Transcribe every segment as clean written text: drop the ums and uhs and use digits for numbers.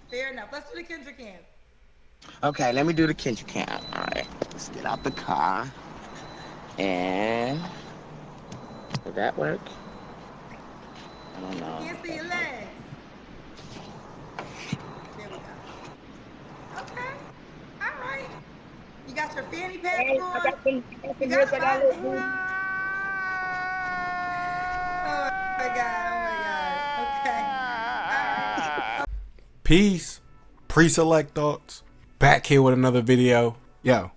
Fair enough. Let's do the Kendrick Cam. Okay, let me do the Kendrick count. All right, let's get out the car. And did that work? I don't know. Can't see your legs. There we go. Okay. All right. You got your fanny packs Hey, on. I got You some got grits. them I got a on. little. Oh my god. Oh my god. Okay. All right. Peace. Pre-select thoughts. Back here with another video. Yo,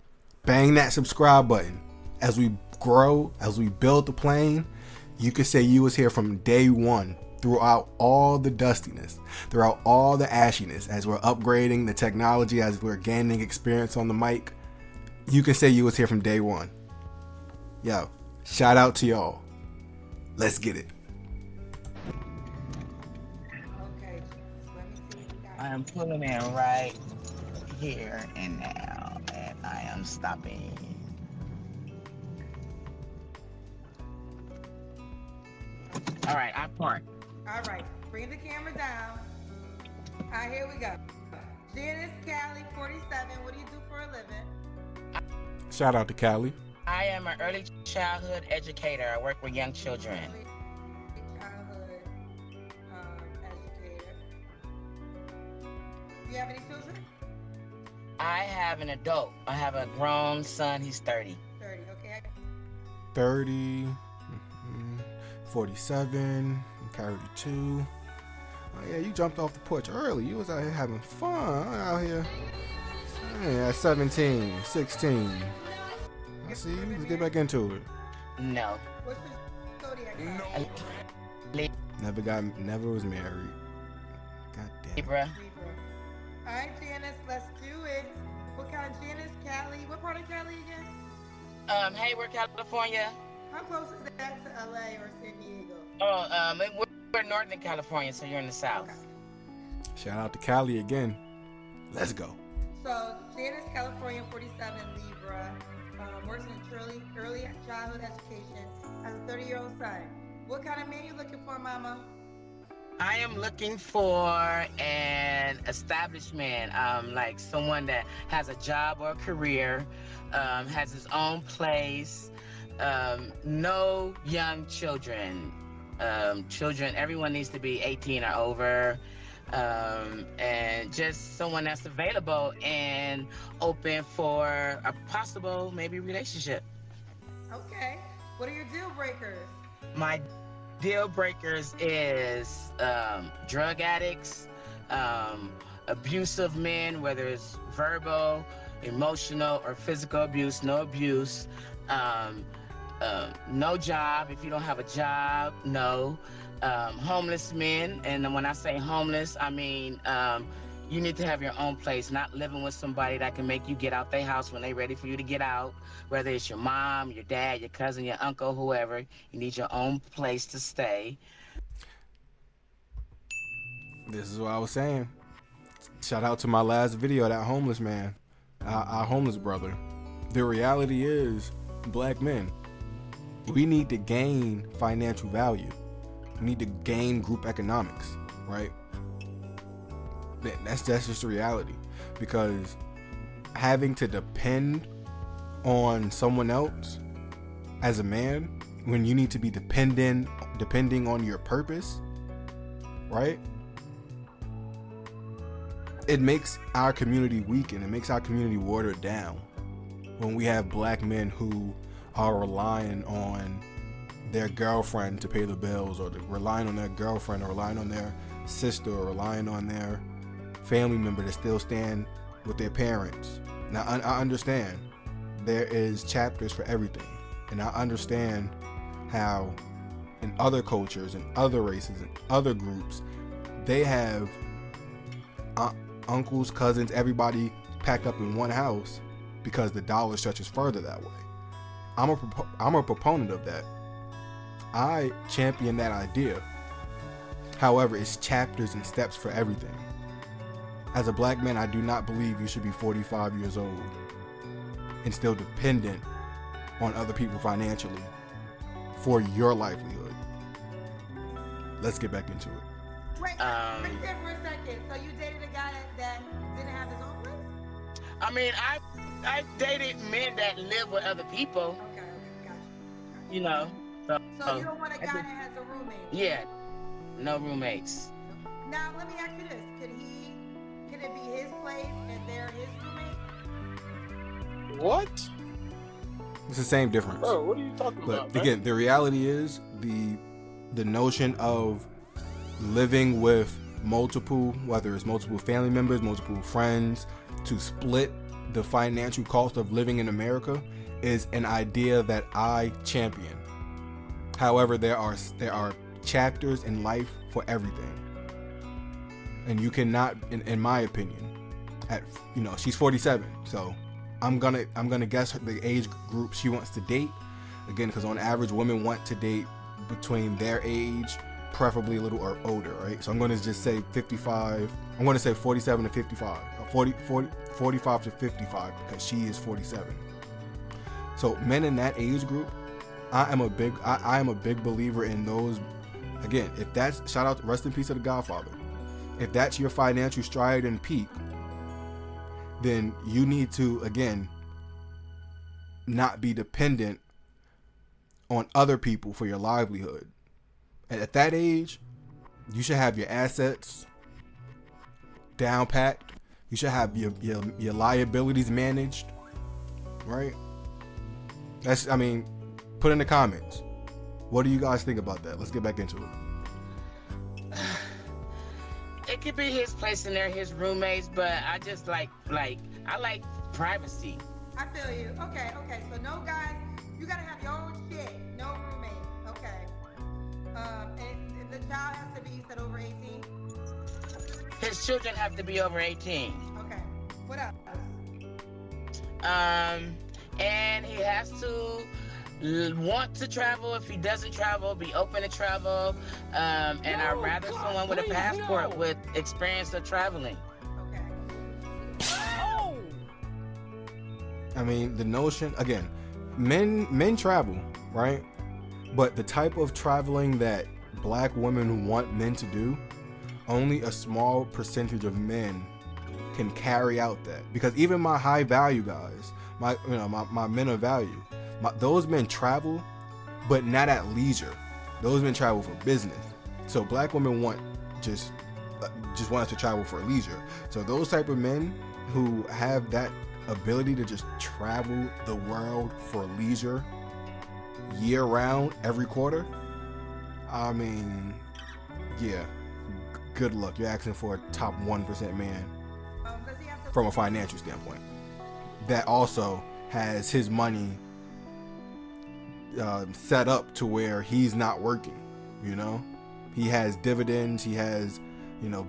bang that subscribe button. As we grow, as we build the plane, you could say you was here from day one, throughout all the dustiness, throughout all the ashiness, as we're upgrading the technology, as we're gaining experience on the mic. You can say you was here from day one. Yo, shout out to y'all. Let's get it. Okay. Let me see what we got. I am pulling in right here and now, and I am stopping. All right, I parked. All right. Bring the camera down. All right, here we go. Janice Callie, 47. What do you do for a living? Shout out to Cali. I am an early childhood educator. I work with young children. Childhood educator. Do you have any children? I have an adult. I have a grown son. He's 30. 30, okay. 30, 47, carried 2. Oh yeah, you jumped off the porch early. You was out here having fun out here. Yeah, at 17, 16. I see you. Let's get back into it. No. What's your zodiac sign? Never was married. God damn it. Libra. Libra. All right, Janice, let's do it. What kind of Janice? Cali? What part of Cali again? Hayward, California. How close is that to LA or San Diego? Oh, we're in Northern California, so you're in the South. Okay. Shout out to Cali again. Let's go. So, Janice, California, 47, Libra. Works in early childhood education. Has a 30-year-old son. What kind of man you looking for, Mama? I am looking for an established man, like someone that has a job or a career, has his own place, no young children. Everyone needs to be 18 or over, and just someone that's available and open for a possible maybe relationship. Okay. What are your deal breakers? My deal breakers is drug addicts, abusive men, whether it's verbal, emotional, or physical abuse. No abuse. No job. If you don't have a job, no. Homeless men, and when I say homeless, I mean you need to have your own place, not living with somebody that can make you get out their house when they're ready for you to get out. Whether it's your mom, your dad, your cousin, your uncle, whoever, you need your own place to stay. This is what I was saying. Shout out to my last video, that homeless man, our homeless brother. The reality is, black men, we need to gain financial value. We need to gain group economics, right? That's just the reality. Because having to depend on someone else as a man, when you need to be depending on your purpose, right? It makes our community weak, and it makes our community watered down when we have black men who are relying on their girlfriend to pay the bills, or relying on their girlfriend, or relying on their sister, or relying on their family member to still stand with their parents. Now, I understand there is chapters for everything, and I understand how in other cultures and other races and other groups, they have uncles, cousins, everybody packed up in one house because the dollar stretches further that way. I'm a proponent of that. I champion that idea. However, it's chapters and steps for everything. As a black man, I do not believe you should be 45 years old and still dependent on other people financially for your livelihood. Let's get back into it. Wait there for a second. So you dated a guy at I mean, I've dated men that live with other people, Okay, okay, gotcha, you gotcha. know. So So you don't want a I guy just that has a roommate. yeah, no roommates. No. Now let me ask you this: could it be his place and they're his roommate? What? It's the same difference. Bro, what are you talking But about, man? again, the reality is the notion of living with multiple, whether it's multiple family members, multiple friends, to split the financial cost of living in America is an idea that I champion. However, there are chapters in life for everything, and you cannot, in my opinion, at she's 47, so I'm gonna guess the age group she wants to date. Again, because on average, women want to date between their age, preferably a little or older, right? So I'm going to just say 55. I'm going to say 47 to 55, 45 to 55, because she is 47. So men in that age group, I am a big believer in those. Again, if that's, shout out, rest in peace to the Godfather. If that's your financial stride and peak, then you need to, again, not be dependent on other people for your livelihood. And at that age, you should have your assets down packed. You should have your liabilities managed, right? Put in the comments. What do you guys think about that? Let's get back into it. It could be his place and they're his roommates, but I just like I like privacy. I feel you. Okay, okay. So no guys, you gotta have your own shit. No roommate. Okay. And the child has to be, you said, over 18. His children have to be over 18. Okay. What else? And he has to want to travel. If he doesn't travel, be open to travel. And I'd rather someone with a passport with experience of traveling. Okay. I mean, the notion, again, men travel, right? But the type of traveling that black women want men to do, only a small percentage of men can carry out that. Because even my high value guys, my men of value, those men travel, but not at leisure. Those men travel for business. So black women just want us to travel for leisure. So those type of men who have that ability to just travel the world for leisure year round, every quarter, I mean, yeah, good luck. You're asking for a top 1% man Does he have to from a financial standpoint that also has his money set up to where he's not working. He has dividends, he has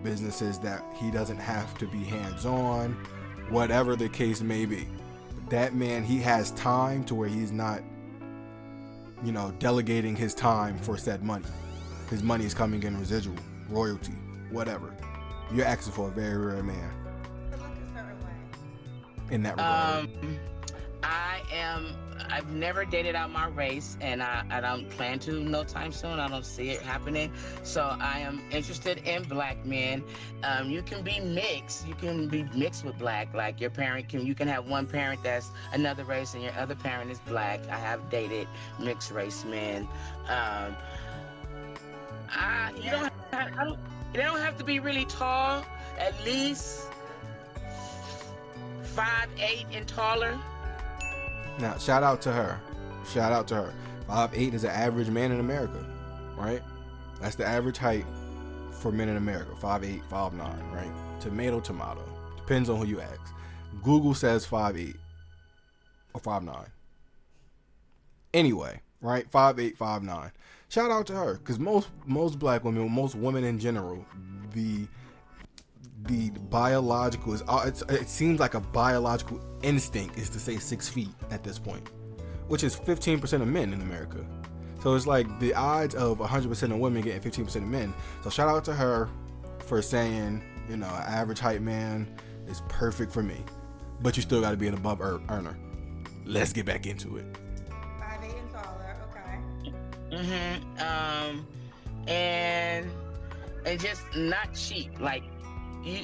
businesses that he doesn't have to be hands-on, whatever the case may be. That man, he has time to where he's not delegating his time for said money. His money is coming in residual, royalty, whatever. You're asking for a very rare man look a certain way? in that regard. I've never dated out my race, and I don't plan to no time soon. I don't see it happening. So I am interested in black men. You can be mixed. You can be mixed with black. Like you can have one parent that's another race and your other parent is black. I have dated mixed race men. They don't have to be really tall. At least 5'8" and taller. Now, shout out to her. 5'8" is an average man in America, right? That's the average height for men in America. 5'8", 5'9", right? Tomato. Depends on who you ask. Google says 5'8" or 5'9". Anyway, right? 5'8", 5'9". Shout out to her, because most black women, most women in general, the biological is, it seems like a biological instinct is to say 6 feet at this point, which is 15% of men in America. So it's like the odds of 100% of women getting 15% of men. So shout out to her for saying, an average height man is perfect for me, but you still got to be an above earner. Let's get back into it. 5'8" and taller. Okay. And just not cheap. Like,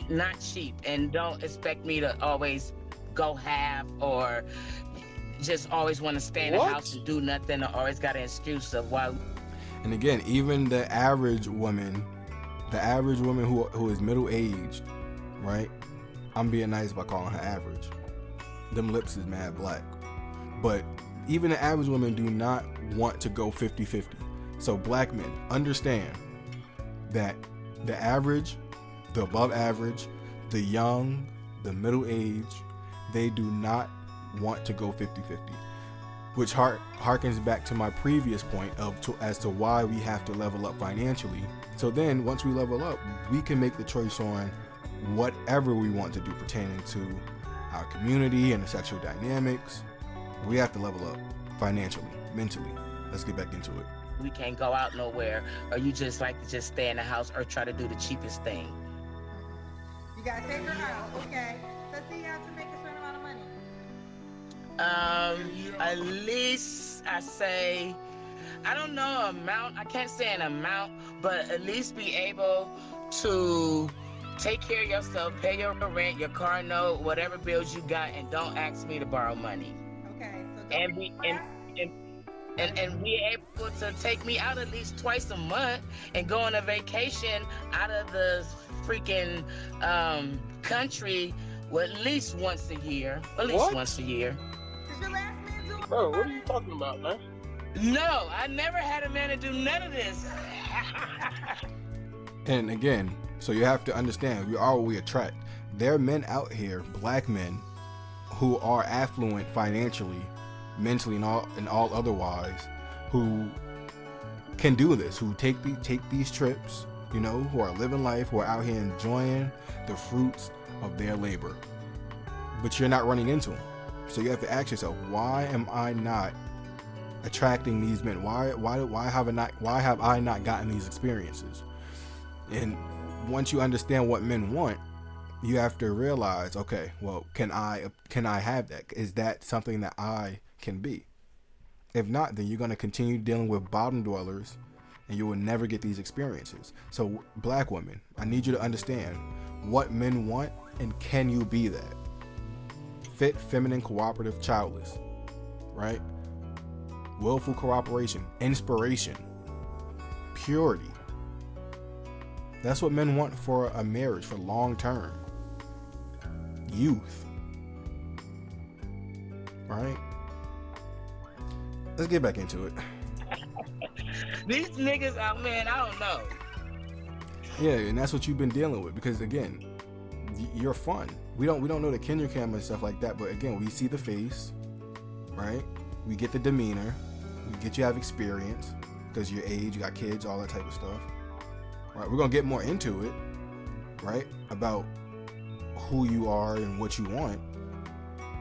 not cheap, and don't expect me to always go half or just always want to stay in the house and do nothing, or always got an excuse of why. And again, even the average woman who is middle aged, right? I'm being nice by calling her average. Them lips is mad black. But even the average women do not want to go 50-50. So black men, understand that the average, the above average, the young, the middle age, they do not want to go 50-50. Which harkens back to my previous point as to why we have to level up financially. So then once we level up, we can make the choice on whatever we want to do pertaining to our community and the sexual dynamics. We have to level up financially, mentally. Let's get back into it. We can't go out nowhere, or you just like to just stay in the house or try to do the cheapest thing. You gotta take her out, okay? So see, you have to make a certain amount of money. At least I say, I don't know amount. I can't say an amount, but at least be able to take care of yourself, pay your rent, your car note, whatever bills you got, and don't ask me to borrow money. Okay, so And be able to take me out at least twice a month and go on a vacation out of the freaking country, well, at least once a year. At least once a year. Does your last man do it? Bro, what are you talking about, man? No, I never had a man to do none of this. And again, so you have to understand, we are what we attract. There are men out here, black men, who are affluent financially, mentally, and all otherwise, who can do this, who take these trips, you know, who are living life, who are out here enjoying the fruits of their labor. But you're not running into them. So you have to ask yourself, why am I not attracting these men? Why have I not gotten these experiences? And once you understand what men want, you have to realize, okay, well, can I have that? Is that something that I can be? If not, then you're going to continue dealing with bottom dwellers and you will never get these experiences. So black women, I need you to understand what men want, and can you be that? Fit, feminine, cooperative, childless, right? Willful cooperation, inspiration, purity. That's what men want for a marriage, for long term. Youth. Right? Let's get back into it. These niggas out, man, I don't know. Yeah, and that's what you've been dealing with, because again, you're fun. We don't know the Kendrick camera and stuff like that, but again, we see the face, right? We get the demeanor, we get you have experience because your age, you got kids, all that type of stuff. Right? We're gonna get more into it, right? About who you are and what you want,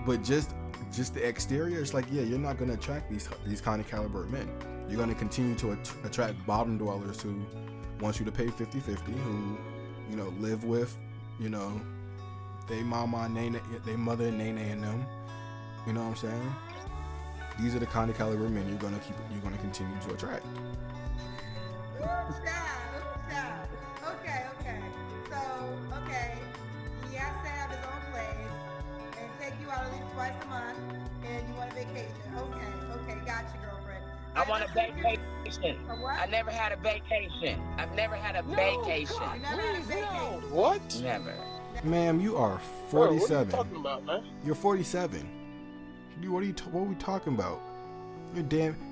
but just the exterior, it's like, yeah, you're not gonna attract these kind of caliber men. You're gonna continue to attract bottom dwellers who want you to pay 50-50, who, you know, live with, you know, they mama, nene, they mother, nene, and them. You know what I'm saying? These are the kind of caliber men you're gonna continue to attract. Okay. So, he has to have his own place and take you out at least twice a month, and you want a vacation. Okay, gotcha, girlfriend. I want a vacation. A what? I never had a vacation. I've never had a vacation. You never had a vacation. What? Never. Ma'am, you are Bro, 47. what are you talking about, man? You're 47. What are we talking about?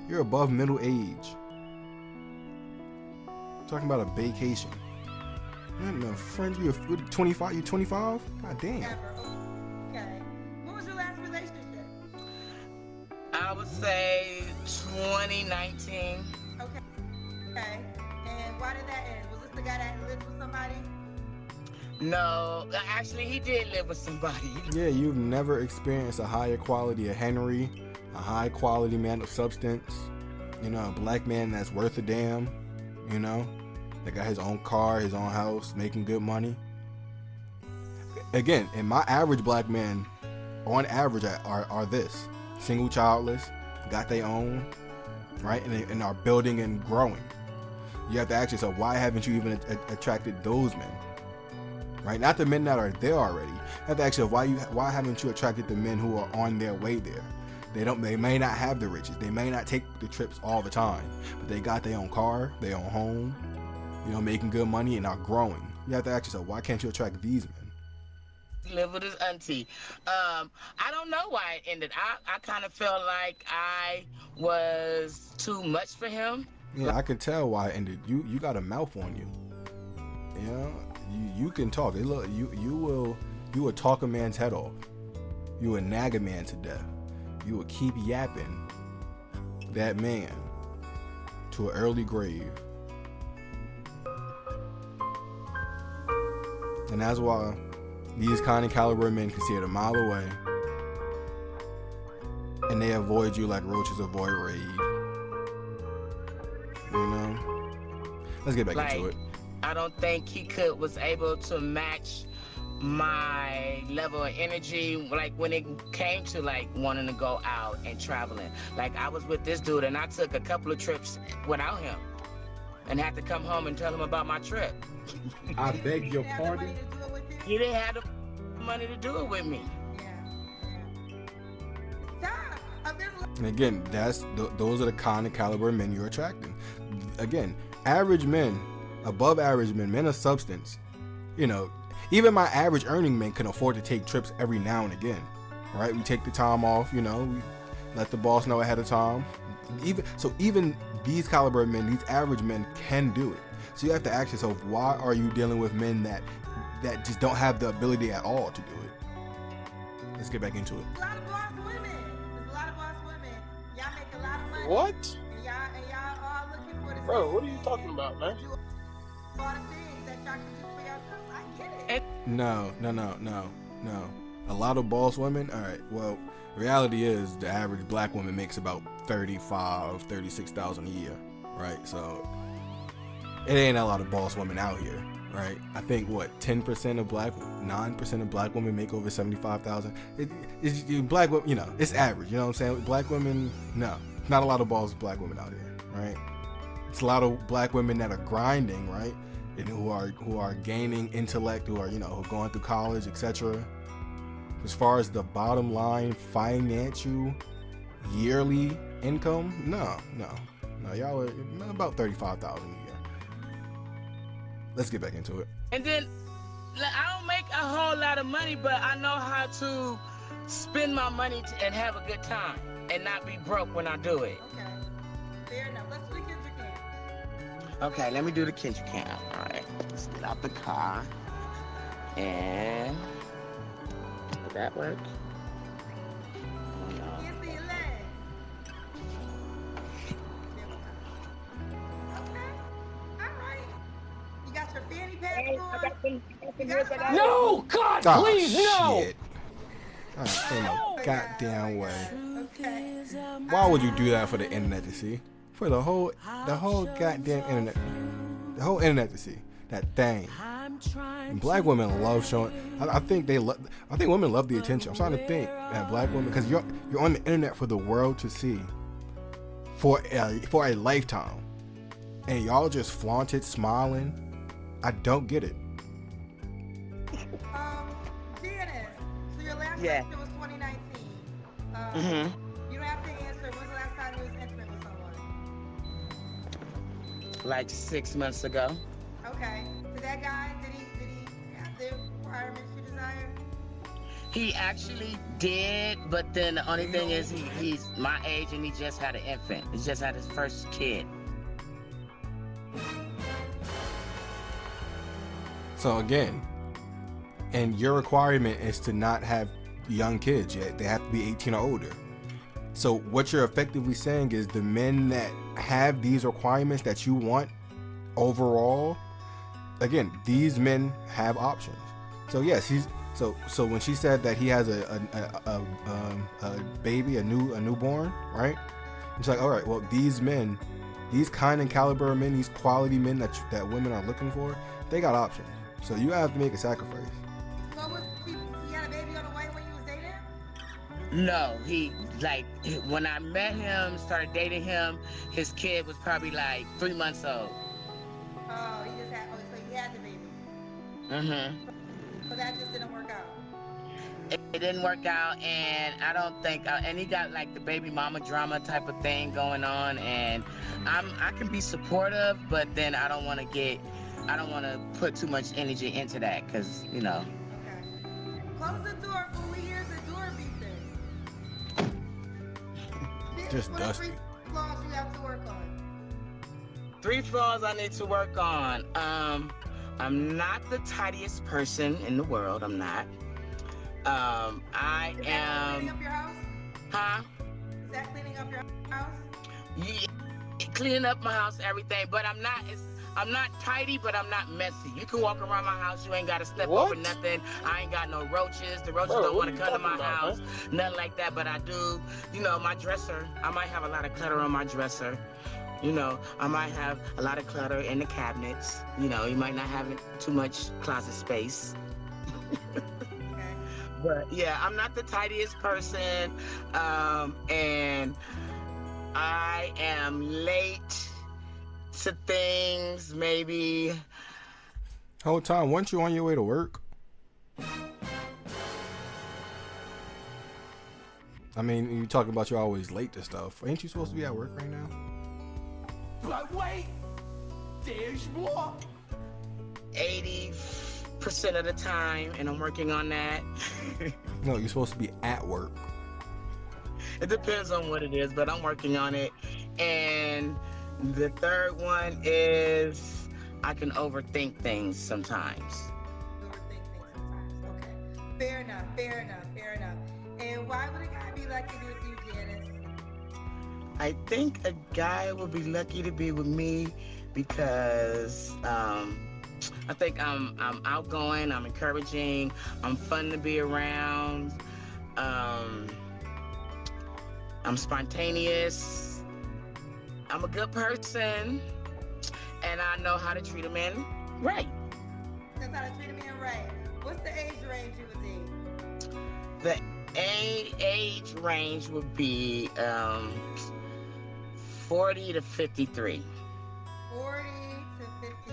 You're above middle age. Talking about a vacation. No, friend, you're 25. You 25? God damn. Never. Okay. When was your last relationship? I would say 2019. Okay. And why did that end? Was this the guy that lived with somebody? No, actually, he did live with somebody. Yeah, you've never experienced a higher quality of Henry, a high quality man of substance, you know, a black man that's worth a damn, you know, that got his own car, his own house, making good money. Again, and my average black men, on average, are this: single, childless, got their own, right, and are building and growing. You have to ask yourself, why haven't you even attracted those men? right? Not the men that are there already. You have to ask yourself, why haven't you attracted the men who are on their way there? They may not have the riches. They may not take the trips all the time, but they got their own car, their own home, making good money and are growing. You have to ask yourself, why can't you attract these men? Live with his auntie. I don't know why it ended. I kind of felt like I was too much for him. Yeah, I can tell why it ended. You got a mouth on you. You can talk. Look, you will talk a man's head off. You will nag a man to death. You will keep yapping that man to an early grave. And that's why these kind of caliber men can see it a mile away, and they avoid you like roaches avoid raid. Let's get back into it. I don't think he was able to match my level of energy, like when it came to like wanting to go out and traveling. Like I was with this dude and I took a couple of trips without him and had to come home and tell him about my trip. I beg your pardon? He didn't have the money to do it with me. And again, those are the kind of caliber men you're attracting. Again, average men, above average men of substance, even my average earning men can afford to take trips every now and again, right? We take the time off, we let the boss know ahead of time. Even these caliber men, these average men can do it. So you have to ask yourself, why are you dealing with men that just don't have the ability at all to do it? Let's get back into it. There's a lot of boss women. Y'all make a lot of money. What? And y'all all looking for the Bro, what are you talking about, man? A lot of things that y'all can do for yourself. I get it. No. A lot of boss women. All right. Well, reality is the average black woman makes about $36,000 a year, right? So it ain't a lot of boss women out here, right? I think 9% of black women make over $75,000. It's black women, it's average. You know what I'm saying? Black women, no, not a lot of boss black women out here, right? It's a lot of black women that are grinding, right? And who are gaining intellect, who are going through college, etc. As far as the bottom line financial yearly income, no, y'all are about $35,000 a year. Let's get back into it. And then I don't make a whole lot of money, but I know how to spend my money and have a good time and not be broke when I do it. Okay. Fair enough. Let's do the Kendrick Lamar. Okay, let me do the Kendrick Lamar. All right, let's get out the car. And did that work? Oh, no. Can't see your legs. Okay. All right. You got your fanny pack on? No! God, please, no! Shit. Ain't no goddamn way. Okay. Why would you do that for the internet to see? For the whole goddamn internet. The whole internet to see. That thing. And black women love showing. I think women love the attention. I'm starting to think that black women, because you're on the internet for the world to see for a lifetime, and y'all just flaunt it, smiling. I don't get it. Janice, so your last Yeah. question was 2019. You don't have to answer. When's the last time you was intimate with someone? Like 6 months ago. Okay. So that guy, did he have the requirements you desired? He actually did, but then the only thing is he's my age and he just had an infant. He just had his first kid. So again, and your requirement is to not have young kids yet. They have to be 18 or older. So what you're effectively saying is the men that have these requirements that you want overall, again, these men have options. So yes, so when she said that he has a baby, a newborn, right? It's like, all right, well, these men, these kind and caliber men, these quality men that women are looking for, they got options. So you have to make a sacrifice. So he had a baby on the way when you was dating? No, when I met him, started dating him, his kid was probably like 3 months old. Oh, so he had the baby. So that just didn't work out. It didn't work out, and I don't think. And he got like the baby mama drama type of thing going on, and I can be supportive, but then I don't want to put too much energy into that, because Okay. Close the door, for we hear the door beeping. Just what are dusty. 3 flaws you have to work on? 3 flaws I need to work on. I'm not the tidiest person in the world. I'm not. I Is that am. cleaning up your house? Huh? Is that cleaning up your house? Yeah, cleaning up my house, everything. But I'm not. I'm not tidy, but I'm not messy. You can walk around my house. You ain't got to step over nothing. I ain't got no roaches. The roaches don't want to come to my house. Nothing like that. But I do. My dresser. I might have a lot of clutter on my dresser. I might have a lot of clutter in the cabinets. You might not have too much closet space. Okay. But yeah, I'm not the tidiest person, and I am late to things. Maybe. Whole time, weren't you on your way to work? I mean, you talking about you're always late to stuff. Ain't you supposed to be at work right now? But wait, there's more. 80% of the time, and I'm working on that. No, you're supposed to be at work. It depends on what it is, but I'm working on it. And the third one is I can overthink things sometimes. Overthink things sometimes. Okay. Fair enough. And why would a guy be lucky to be with you, Janice? I think a guy would be lucky to be with me because I think I'm outgoing, I'm encouraging, I'm fun to be around, I'm spontaneous, I'm a good person, and I know how to treat a man right. That's how to treat a man right. What's the age range you would date? The age range would be 40 to 53. 40 to 53.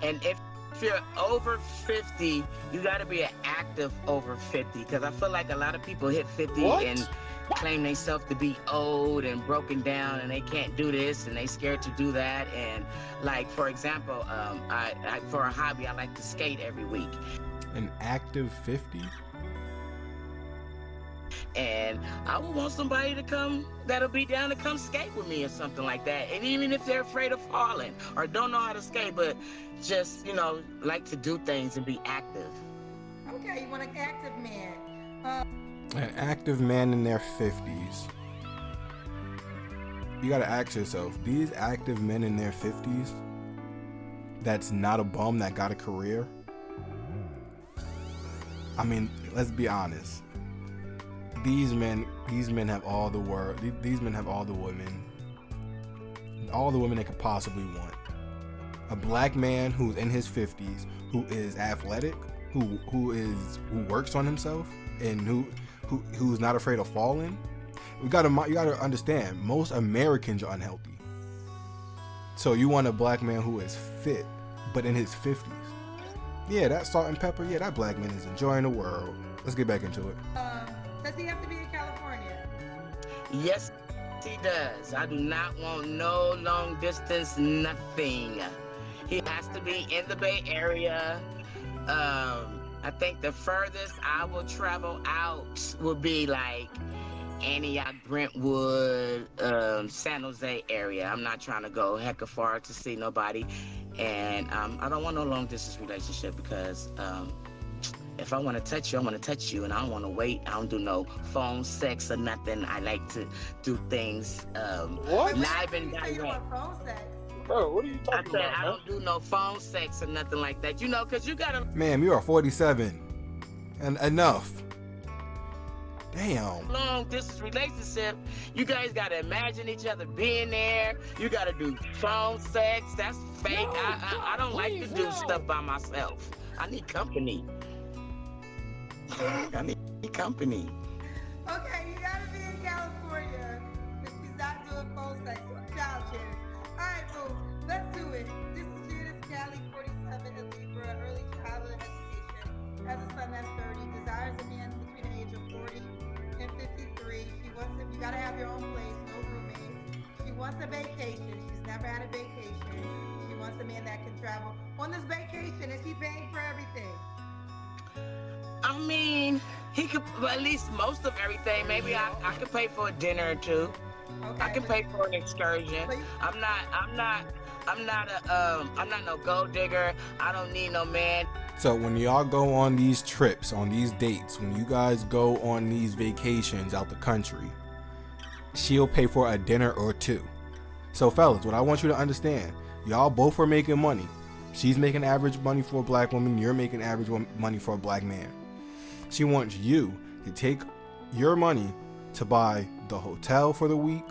And if you're over 50, you got to be an active over 50, because I feel like a lot of people hit 50 and claim themselves to be old and broken down, and they can't do this and they scared to do that. And like, for example, I for a hobby, I like to skate every week. An active 50? And I would want somebody to come that'll be down to come skate with me or something like that. And even if they're afraid of falling or don't know how to skate, but just, like to do things and be active. Okay, you want an active man. An active man in their 50s. You gotta ask yourself, these active men in their 50s that's not a bum that got a career? I mean, let's be honest. These men have all the world. These men have all the women they could possibly want. A black man who's in his 50s, who is athletic, who works on himself, and who's not afraid of falling. You gotta understand, most Americans are unhealthy. So you want a black man who is fit, but in his 50s. Yeah, that salt and pepper. Yeah, that black man is enjoying the world. Let's get back into it. Does he have to be in California? Yes, he does. I do not want no long distance, nothing. He has to be in the Bay Area. I think the furthest I will travel out will be like Antioch, Brentwood, San Jose area. I'm not trying to go hecka far to see nobody. And I don't want no long distance relationship because if I want to touch you, I want to touch you, and I don't want to wait. I don't do no phone sex or nothing. I like to do things live and direct. You want phone sex? Bro, what are you talking about? I don't do no phone sex or nothing like that. Because you gotta. Ma'am, you are 47, and enough. Damn. Long distance relationship, you guys gotta imagine each other being there. You gotta do phone sex. That's fake. No, I don't like to do stuff by myself. I need company. I need company. Okay, you gotta be in California if he's not doing phone sex. What child, Janice? All right, folks, let's do it. This is Janice Cali, 47, and Libra, early childhood education. gotta have your own place, no roommates. She wants a vacation. She's never had a vacation. She wants a man that can travel. On this vacation, is he paying for everything? I mean, he could, well, at least most of everything. Maybe I could pay for a dinner or two. Okay. I can pay for an excursion. So you- I'm not no gold digger. I don't need no man. So when y'all go on these trips, on these dates, when you guys go on these vacations out the country, she'll pay for a dinner or two. So fellas, what I want you to understand, y'all both are making money. She's making average money for a black woman. You're making average money for a black man. She wants you to take your money to buy the hotel for the week,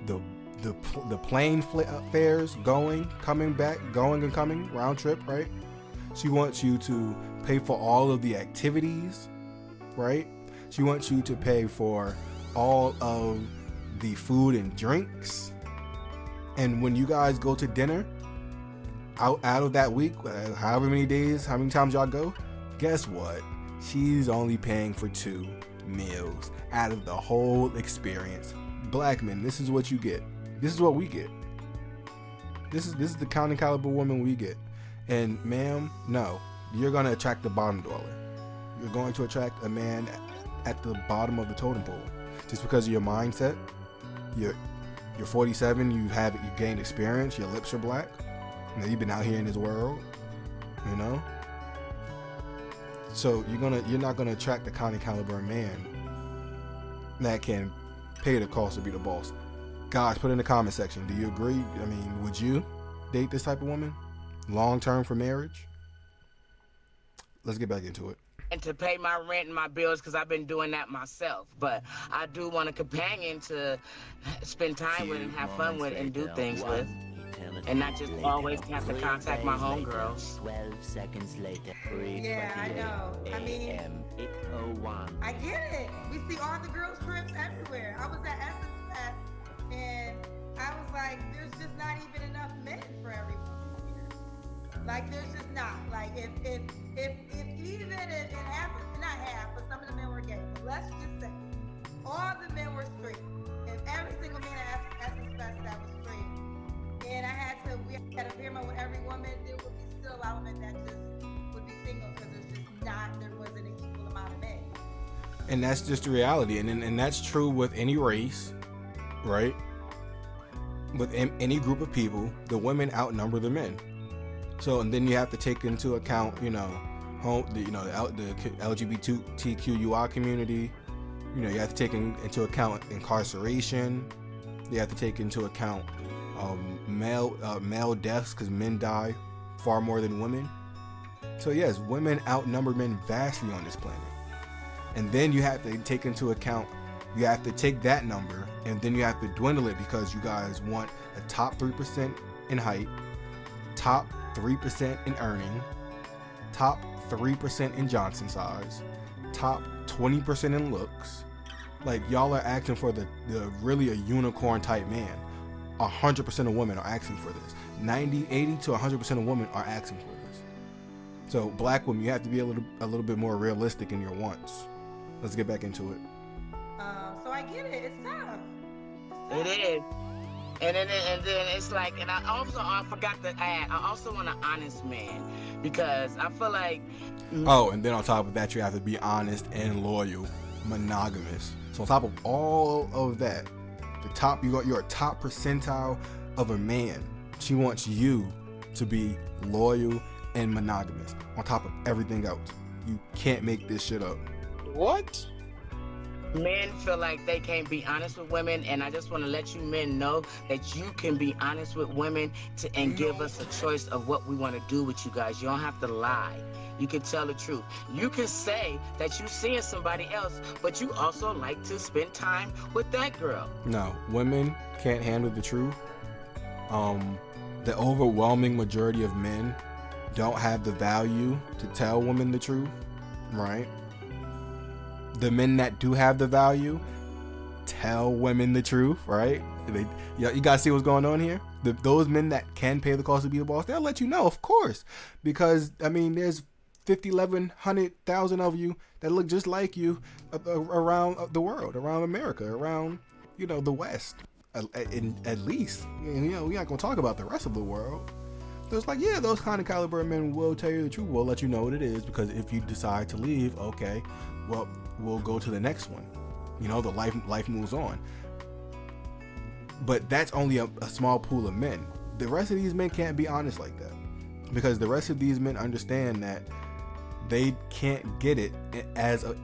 the plane fares coming back, going and coming, round trip, right? She wants you to pay for all of the activities, right? She wants you to pay for all of the food and drinks. And when you guys go to dinner, out of that week, however many days, how many times y'all go, guess what? She's only paying for 2 meals out of the whole experience. Black men, this is what you get. This is what we get. This is the counting caliber woman we get. And ma'am, no, you're gonna attract the bottom dweller. You're going to attract a man at the bottom of the totem pole, just because of your mindset. You're 47. You gained experience. Your lips are black. You know, you've been out here in this world. You know. So you're not gonna attract the counting caliber man that can pay the cost to be the boss. Guys, put in the comment section. Do you agree? I mean, would you date this type of woman long term for marriage? Let's get back into it. And to pay my rent and my bills, because I've been doing that myself. But I do want a companion to spend time with and have fun with and do things with. And not just always have to contact my homegirls. 12 seconds later. Yeah, I know. I mean, 8:01. I get it. We see all the girls' trips everywhere. I was at Essence Fest, and I was like, there's just not even enough men for everyone here. Like, there's just not. Like, if even in half, not half, but some of the men were gay. But let's just say all the men were straight. If every single man at Essence Fest that was straight, and we had to pair with every woman, there would be still a lot of men that just would be single because there wasn't an equal amount of men. And that's just the reality. And that's true with any race, right? With any group of people, the women outnumber the men. So, and then you have to take into account, the LGBTQI community. You have to take into account incarceration. You have to take into account male deaths, because men die far more than women. So yes, women outnumber men vastly on this planet. And then you have to take into account, you have to take that number and then you have to dwindle it, because you guys want a top 3% in height, top 3% in earning, top 3% in Johnson size, top 20% in looks. Like, y'all are asking for the really a unicorn type man. 100% of women are asking for this. 80 to 100% of women are asking for this. So black women, you have to be a little bit more realistic in your wants. Let's get back into it. So I get it. It's tough. It is. And then it's like, and I forgot to add, I also want an honest man, because I feel like. Oh, and then on top of that, you have to be honest and loyal, monogamous. So on top of all of that, you're a top percentile of a man. She wants you to be loyal and monogamous on top of everything else. You can't make this shit up. What? Men feel like they can't be honest with women, and I just want to let you men know that you can be honest with women and give us a choice of what we want to do with you guys. You don't have to lie. You can tell the truth. You can say that you're seeing somebody else, but you also like to spend time with that girl. No, women can't handle the truth. The overwhelming majority of men don't have the value to tell women the truth, right? The men that do have the value tell women the truth, right? You guys see what's going on here? Those men that can pay the cost to be the boss, they'll let you know, of course. Because, I mean, there's 50, 11, 100,000 of you that look just like you around the world, around America, around, you know, the West, at least. And, you know, we're not going to talk about the rest of the world. So it's like, yeah, those kind of caliber of men will tell you the truth. We'll let you know what it is, because if you decide to leave, okay, well, we'll go to the next one. You know, the life moves on. But that's only a small pool of men. The rest of these men can't be honest like that, because the rest of these men understand that they can't get it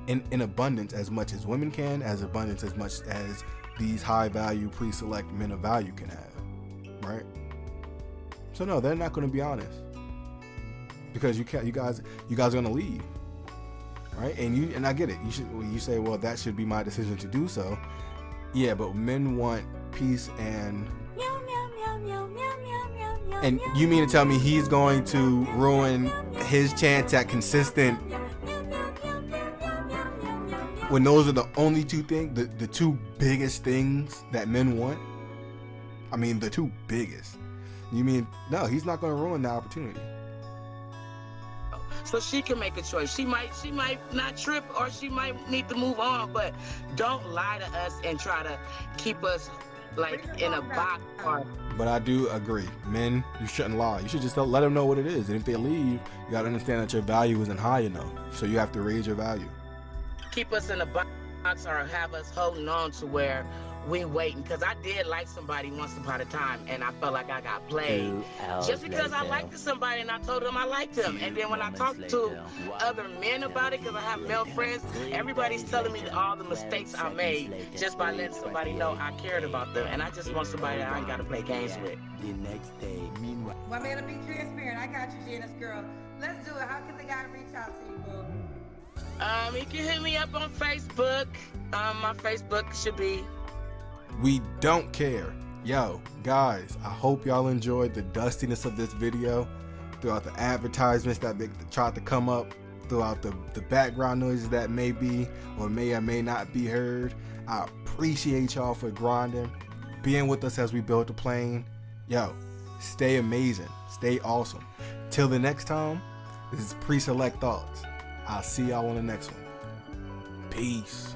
in abundance as much as women can, as abundance as much as these high value pre-select men of value can have, right? So no, they're not going to be honest, because you guys are going to leave, right? And I get it. You say, well, that should be my decision to do so. Yeah, but men want peace and you mean to tell me he's going to ruin his chance at consistent when those are the only two things, the two biggest things that men want? I mean, the two biggest. You mean, no, he's not going to ruin the opportunity. So she can make a choice. She might not trip, or she might need to move on, but don't lie to us and try to keep us like in a box. But I do agree, men, you shouldn't lie. You should just let them know what it is. And if they leave, you got to understand that your value isn't high enough. So you have to raise your value. Keep us in a box or have us holding on to where we waiting. Because I did like somebody once upon a time, and I felt like I got played. Just because I liked somebody and I told them I liked them. And then when I talked to other men about it, because I have male friends, everybody's telling me all the mistakes I made just by letting somebody know I cared about them. And I just want somebody that I ain't got to play games with. The next day, meanwhile. Well, man, to be transparent, I got you, Janice girl. Let's do it. How can the guy reach out to you, boo? You can hit me up on Facebook. My Facebook should be We Don't Care. Yo, guys, I hope y'all enjoyed the dustiness of this video, throughout the advertisements that tried to come up, throughout the background noises that may be or may not be heard. I appreciate y'all for grinding, being with us as we build the plane. Yo, stay amazing, stay awesome. Till the next time, this is Pre-Select Thoughts. I'll see y'all on the next one. Peace.